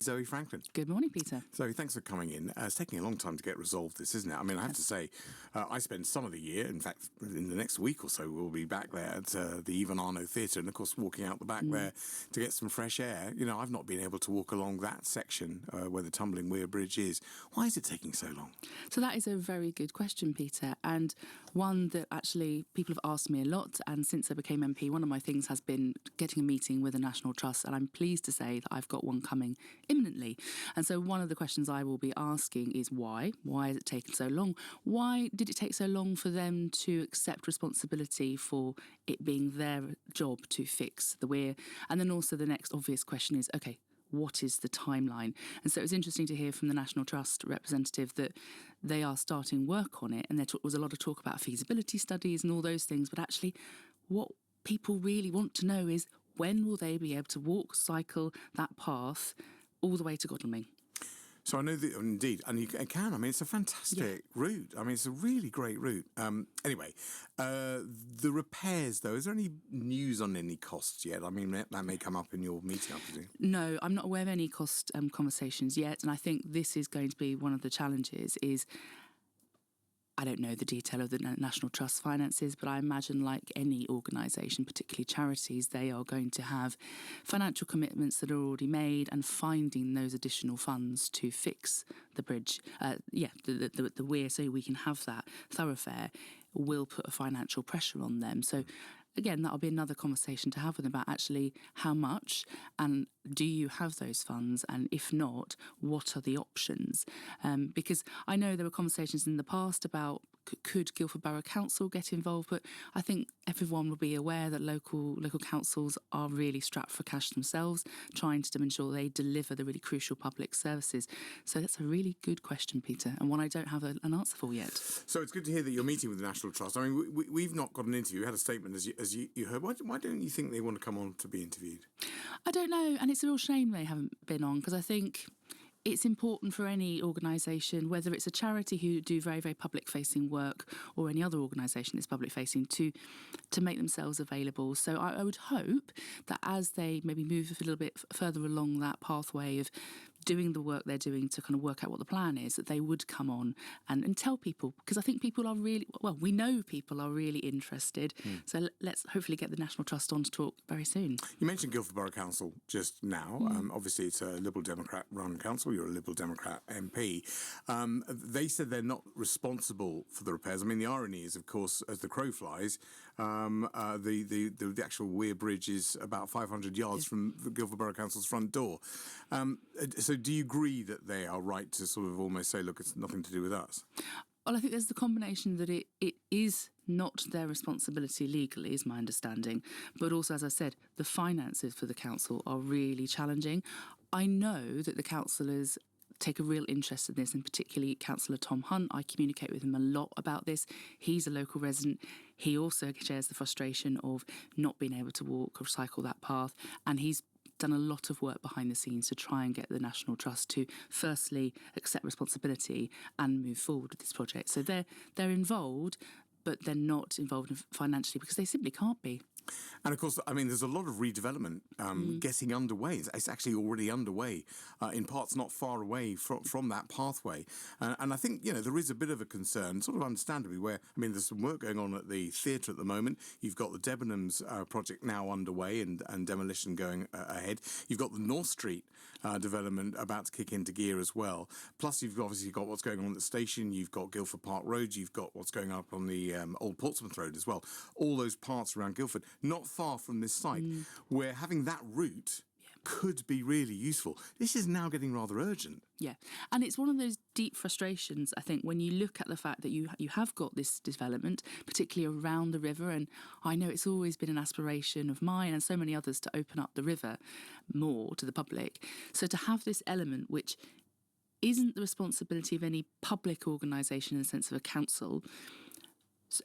Zöe Franklin. Good morning, Peter. Zoe, thanks for coming in. It's taking a long time to get resolved, this, isn't it? I mean, I have to say, I spend some of the year, in fact, in the next week or so, we'll be back there at the Even Arno Theatre, and of course, walking out the back there to get some fresh air. You know, I've not been able to walk along that section where the tumbling weir bridge is. Why is it taking so long? So that is a very good question, Peter, and one that actually people have asked me a lot. And since I became MP, one of my things has been getting a meeting with the National Trust, and I'm pleased to say that I've got one coming imminently. And so one of the questions I will be asking is why? Why has it taken so long? Why did it take so long for them to accept responsibility for it being their job to fix the weir? And then also the next obvious question is, okay, what is the timeline? And so it was interesting to hear from the National Trust representative that they are starting work on it, and there was a lot of talk about feasibility studies and all those things, but actually what people really want to know is when will they be able to walk, cycle that path all the way to Godalming? So I know that, indeed, and you can. I mean, it's a fantastic route. I mean, it's a really great route. Anyway, the repairs, though, is there any news on any costs yet? I mean, that may come up in your meeting, I presume. No, I'm not aware of any cost conversations yet, and I think this is going to be one of the challenges is, I don't know the detail of the National Trust finances, but I imagine like any organisation, particularly charities, they are going to have financial commitments that are already made, and finding those additional funds to fix the bridge, the weir, so we can have that thoroughfare, will put a financial pressure on them. So again, that'll be another conversation to have with them about actually how much, and do you have those funds? And if not, what are the options? Because I know there were conversations in the past about could Guildford Borough Council get involved, but I think everyone will be aware that local councils are really strapped for cash themselves, trying to ensure they deliver the really crucial public services. So that's a really good question, Peter, and one I don't have an answer for yet. So it's good to hear that you're meeting with the National Trust. I mean, we've not got an interview. We had a statement, as you heard. Why don't you think they want to come on to be interviewed? I don't know, and it's a real shame they haven't been on, because I think it's important for any organisation, whether it's a charity who do very, very public-facing work or any other organisation that's public-facing, to make themselves available. So I would hope that as they maybe move a little bit further along that pathway of doing the work they're doing to kind of work out what the plan is, that they would come on and tell people, because I think people are really, well, we know people are really interested. So let's hopefully get the National Trust on to talk very soon. You mentioned Guildford Borough Council just now. Obviously, it's a Liberal Democrat-run council. You're a Liberal Democrat MP. They said they're not responsible for the repairs. I mean, the irony is, of course, as the crow flies, the actual weir bridge is about 500 yards from the Guildford Borough Council's front door. So do you agree that they are right to sort of almost say, look, it's nothing to do with us? Well, I think there's the combination that it is not their responsibility legally, is my understanding. But also, as I said, the finances for the council are really challenging. I know that the councillors take a real interest in this, and particularly Councillor Tom Hunt. I communicate with him a lot about this. He's a local resident. He also shares the frustration of not being able to walk or cycle that path, and he's done a lot of work behind the scenes to try and get the National Trust to firstly accept responsibility and move forward with this project. So they're involved, but they're not involved financially because they simply can't be. And of course, I mean, there's a lot of redevelopment getting underway. It's actually already underway in parts not far away from that pathway. And I think, you know, there is a bit of a concern, sort of understandably, where, I mean, there's some work going on at the theatre at the moment. You've got the Debenhams project now underway and demolition going ahead. You've got the North Street development about to kick into gear as well. Plus, you've obviously got what's going on at the station. You've got Guildford Park Road. You've got what's going up on the Old Portsmouth Road as well. All those parts around Guildford, not far from this site, where having that route could be really useful. This is now getting rather urgent. Yeah, and it's one of those deep frustrations, I think, when you look at the fact that you have got this development, particularly around the river, and I know it's always been an aspiration of mine and so many others to open up the river more to the public. So to have this element which isn't the responsibility of any public organisation in the sense of a council,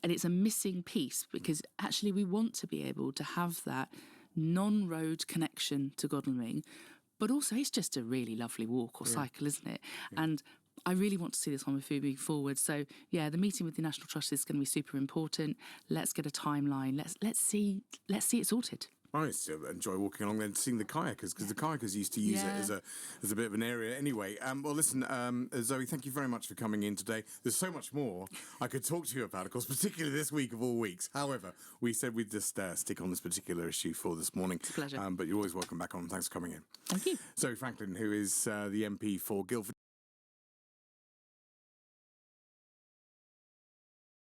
and it's a missing piece, because actually we want to be able to have that non-road connection to Godalming, but also it's just a really lovely walk or cycle, isn't it? Yeah. And I really want to see this one moving forward. So yeah, the meeting with the National Trust is going to be super important. Let's get a timeline. Let's see it sorted. I used to enjoy walking along there and seeing the kayakers, because the kayakers used to use it as a bit of an area anyway. Well, listen, Zöe, thank you very much for coming in today. There's so much more I could talk to you about, of course, particularly this week of all weeks. However, we said we'd just stick on this particular issue for this morning. It's a pleasure. But you're always welcome back on. Thanks for coming in. Thank you. Zöe Franklin, who is the MP for Guildford.